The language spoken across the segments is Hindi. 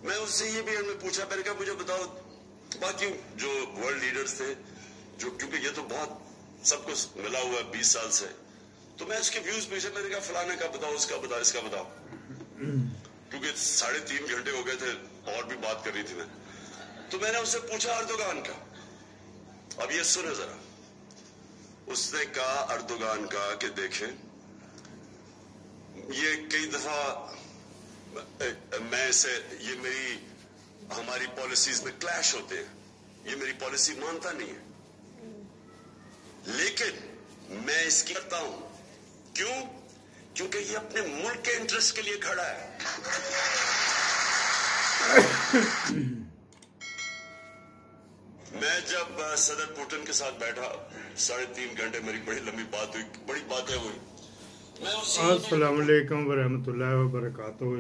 मैं उससे ये भी हमने पूछा, मैंने कहा मुझे बताओ बाकी जो वर्ल्ड लीडर्स थे, जो क्योंकि ये तो बहुत सब कुछ मिला हुआ है 20 साल से, तो मैं उसके व्यूज पूछे। मैंने कहा फलाने का बताओ, उसका बताओ, इसका बताओ, क्योंकि 3.5 घंटे हो गए थे और भी बात कर रही थी मैं। तो मैंने उससे पूछा अर्दोगान का, अब ये सुने जरा। उसने कहा अर्दोगान का कि देखें, ये कई दफा मैं इसे, ये हमारी पॉलिसीज में क्लैश होते हैं, ये मेरी पॉलिसी मानता नहीं है, लेकिन मैं इसकी करता हूं। क्यों? क्योंकि ये अपने मुल्क के इंटरेस्ट के लिए खड़ा है। मैं जब सदर पुतिन के साथ बैठा 3.5 घंटे, मेरी बड़ी लंबी बात हुई, बड़ी बातें हुई। अस्सलाम वालेकुम वरहमतुल्लाहि वबरकातुहू।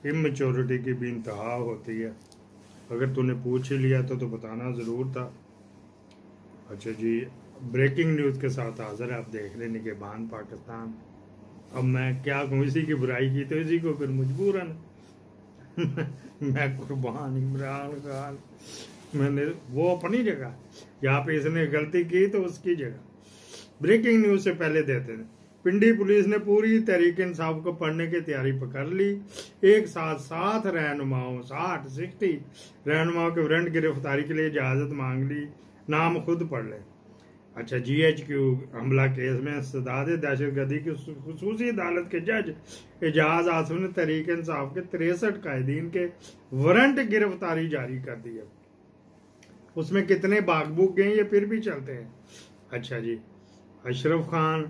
इमेच्योरिटी की भी इंतहा होती है। अगर तूने पूछ ही लिया तो बताना ज़रूर था। अच्छा जी, ब्रेकिंग न्यूज़ के साथ हाजिर है। आप देख रहे निगहबान पाकिस्तान। अब मैं क्या कहूँ, इसी की बुराई की तो इसी को फिर मजबूरन मैं कुर्बान इमरान खान। मैंने वो अपनी जगह, यहाँ पे इसने गलती की तो उसकी जगह। ब्रेकिंग न्यूज़ से पहले देते हैं, पिंडी पुलिस ने पूरी तहरीक इंसाफ को पढ़ने की तैयारी पकड़ ली। एक साथ 60 रहनुमाओं के वारंट गिरफ्तारी के लिए इजाजत मांग ली। नाम खुद पढ़ ले। अच्छा, GHQ हमला केस में सदाद दहशतगर्दी की खुसूसी अदालत के जज एजाज आसिफ ने तहरीक इंसाफ के 63 कायदीन के वारंट गिरफ्तारी जारी कर दी है। उसमें कितने बागबूक गए ये फिर भी चलते हैं। अच्छा जी, अशरफ खान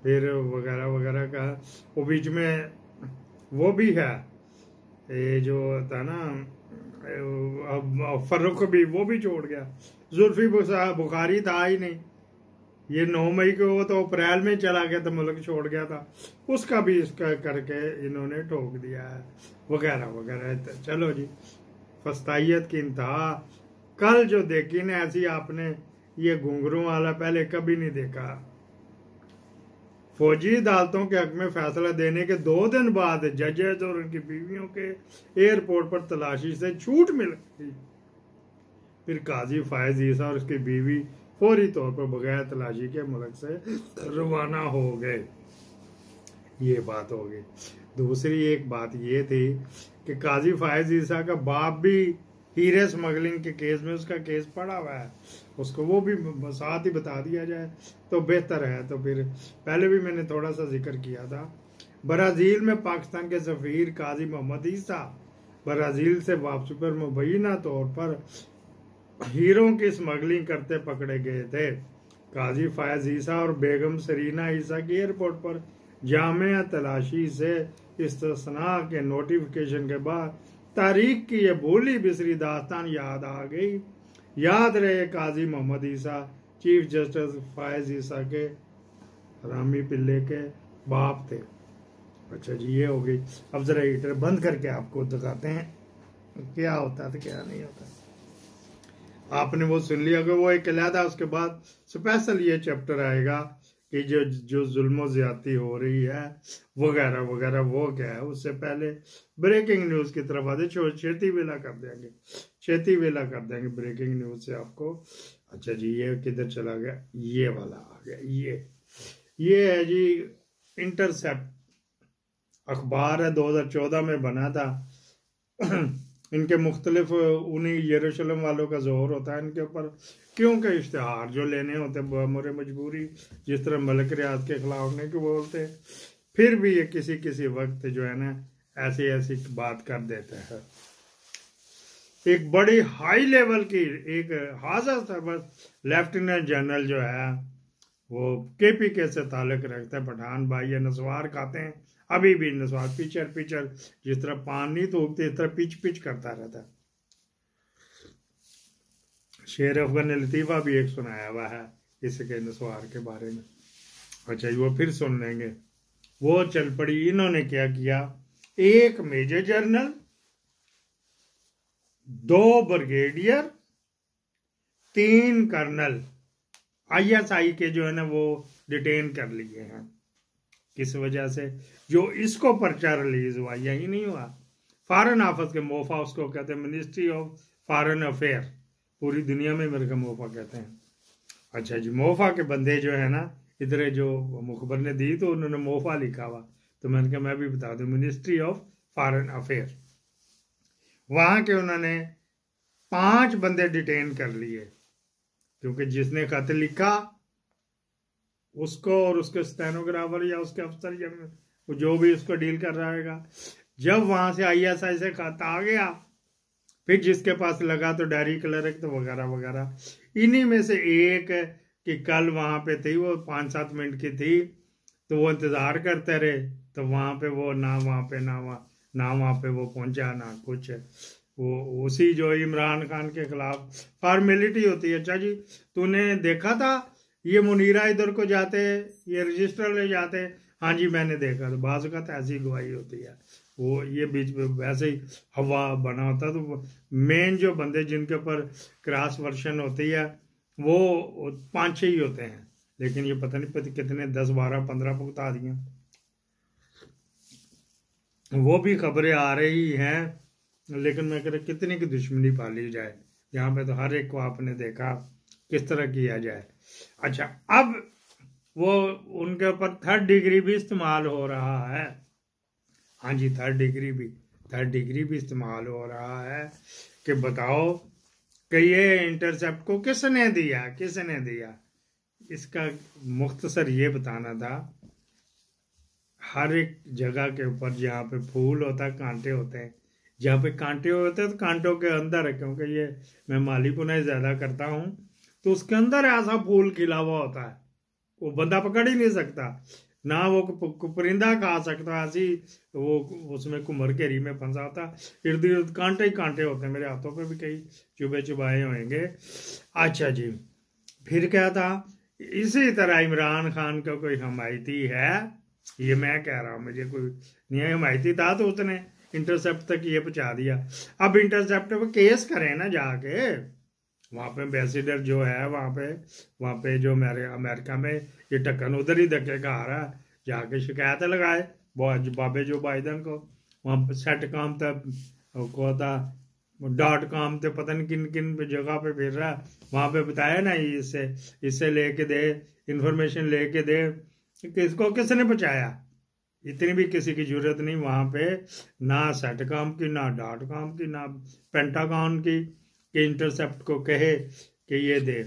फिर वगैरह वगैरह का वो बीच में वो भी है, ये जो था ना फर्रुख भी, वो भी छोड़ गया। जुल्फी बुखारी था ही नहीं, ये 9 मई को तो अप्रैल में चला गया था, मुल्क छोड़ गया था, उसका भी इसका करके इन्होंने ठोक दिया है वगैरह वगैरह। चलो जी, फस्तायत की इंतहा। कल जो देखी ना ऐसी आपने ये घुंघरू वाला पहले कभी नहीं देखा। फौजी अदालतों के हक में फैसला देने के 2 दिन बाद जजेज और उनकी बीवियों के एयरपोर्ट पर तलाशी से छूट मिल गई। फिर काजी फायज ईसा और उसकी बीवी फौरी तौर पर बगैर तलाशी के मुल्क से रवाना हो गए। ये बात हो गई। दूसरी एक बात ये थी कि काजी फायज ईसा का बाप भी हीरे स्मगलिंग के केस में, उसका केस पड़ा हुआ है, उसको वो भी साथ ही बता दिया जाए तो बेहतर है। तो फिर पहले भी मैंने थोड़ा सा जिक्र किया था। ब्राजील में पाकिस्तान के सफीर काजी मोहम्मद ईसा ब्राजील से वापसी पर मुबैना तौर पर हीरों की स्मगलिंग करते पकड़े गए थे। काजी फायज ईसा और बेगम सरीना ईसा की एयरपोर्ट पर जामिया तलाशी से इस्तिस्ना के नोटिफिकेशन के बाद तारीख की ये भूली बिसरी दास्तान याद आ गई। याद रहे, काजी मोहम्मद ईसा चीफ जस्टिस फायज ईसा के रामी पिल्ले के बाप थे। अच्छा जी, ये हो गई। अब जरा हीटर बंद करके आपको दिखाते हैं क्या होता था क्या नहीं होता। आपने वो सुन लिया कि वो एक अलहदा, उसके बाद स्पेशल ये चैप्टर आएगा कि जो जुल्म ज्यादती हो रही है वगैरह वगैरह, वो क्या है। उससे पहले ब्रेकिंग न्यूज की तरफ आते, छेती वेला कर देंगे ब्रेकिंग न्यूज से आपको। अच्छा जी, ये किधर चला गया, ये वाला आ गया। ये है जी इंटरसेप्ट अखबार है, 2014 में बना था। इनके मुख्तलिफ उन्हीं यरूशलेम वालों का जोर होता है इनके ऊपर, क्योंकि इश्तिहार जो लेने होते बमोरे मजबूरी, जिस तरह मलिक रियाज के खिलाफ नहीं बोलते, फिर भी ये किसी वक्त जो है ना ऐसी बात कर देते हैं। एक बड़ी हाई लेवल की एक हाजर सर्विस लेफ्टिनेंट जनरल जो है वो KPK से ताल्लुक रखते हैं। पठान भाई ये नस्वार खाते हैं, अभी भी नस्वार पिचर जिस तरह पान नहीं थूकते इस तरह पिच करता रहता है। शेर अफगान ने लतीफ़ा भी एक सुनाया हुआ है इसके नस्वार के बारे में। अच्छा, वो फिर सुन लेंगे। वो चल पड़ी, इन्होंने क्या किया, 1 major general, 2 brigadier, 3 colonel ISI के जो है ना वो डिटेन कर लिए हैं। किस वजह से? जो इसको पर्चा रिलीज हुआ, यही नहीं हुआ, फॉरेन ऑफिस के मोफा उसको कहते हैं, मिनिस्ट्री ऑफ फॉरेन अफेयर, पूरी दुनिया में मेरे को मोफा कहते हैं। अच्छा जी, मोफा के बंदे जो है ना, इधर जो मुखबर ने दी तो उन्होंने मोफा लिखा हुआ, तो मैंने कहा मैं भी बता दूं, मिनिस्ट्री ऑफ फॉरेन अफेयर। वहां के उन्होंने 5 बंदे डिटेन कर लिए, क्योंकि जिसने खत लिखा उसको और उसके स्टेनोग्राफर या उसके अफसर या जो भी उसको डील कर रहा होगा, जब वहां से ISI से खत आ गया, फिर जिसके पास लगा तो डायरी क्लर्क तो वगैरह वगैरह, इन्हीं में से एक कि कल वहां पे थी, वो 5-7 मिनट की थी, तो वो इंतजार करते रहे, तो वहां पे वो ना वहां पे वो पहुंचा ना कुछ। वो उसी जो इमरान खान के खिलाफ फॉर्मेलिटी होती है। अच्छा जी, तूने देखा था ये मुनीरा इधर को जाते, ये रजिस्टर ले जाते? हाँ जी मैंने देखा। तो बाज़ का तो ऐसी गवाही होती है, वो ये बीच में वैसे ही हवा बना होता। तो मेन जो बंदे जिनके ऊपर क्रॉस वर्शन होती है वो 5-6 ही होते हैं, लेकिन ये पता नहीं कितने 10, 12, 15 भुगता दिए। वो भी खबरें आ रही हैं, लेकिन मैं कह रहा कितनी की दुश्मनी पाली जाए। यहाँ पे तो हर एक को आपने देखा किस तरह किया जाए। अच्छा, अब वो उनके ऊपर 3rd डिग्री भी इस्तेमाल हो रहा है। हाँ जी, 3rd डिग्री भी इस्तेमाल हो रहा है कि बताओ कि ये इंटरसेप्ट को किसने दिया। इसका मुख्तसर ये बताना था, हर एक जगह के ऊपर जहाँ पे फूल होता है कांटे होते हैं, जहाँ पे कांटे होते हैं तो कांटों के अंदर है, क्योंकि ये मैं माली पुनाई ज़्यादा करता हूँ, तो उसके अंदर ऐसा फूल खिला हुआ होता है, वो बंदा पकड़ ही नहीं सकता, ना वो परिंदा खा सकता, ऐसी वो उसमें कुमर घेरी में फंसा होता, इर्द गिर्द कांटे ही कांटे होते हैं। मेरे हाथों पे भी कई चुभाए होंगे। अच्छा जी, फिर क्या था, इसी तरह इमरान खान का कोई हमायती है, ये मैं कह रहा हूँ, मुझे कोई नहीं हमायती था तो उसने इंटरसेप्ट तक ये पहुंचा दिया। अब इंटरसेप्ट पे केस करें ना जाके, वहाँ पे एम्बेसडर जो है वहाँ पे जो मेरे अमेरिका में ये टक्कन उधर ही धक्के खा रहा है, जाके शिकायत लगाए बाबे जो बाइडन को। वहाँ सेट काम तक को था .com ते पता नहीं किन किन जगह पे फिर रहा, वहाँ पे बताया ना इससे लेके दे इंफॉर्मेशन लेके दे, किसको किसने बचाया। इतनी भी किसी की जरूरत नहीं वहाँ पे, ना सेटकॉम की, ना .com की, ना पेंटागन की, कि इंटरसेप्ट को कहे कि ये दे।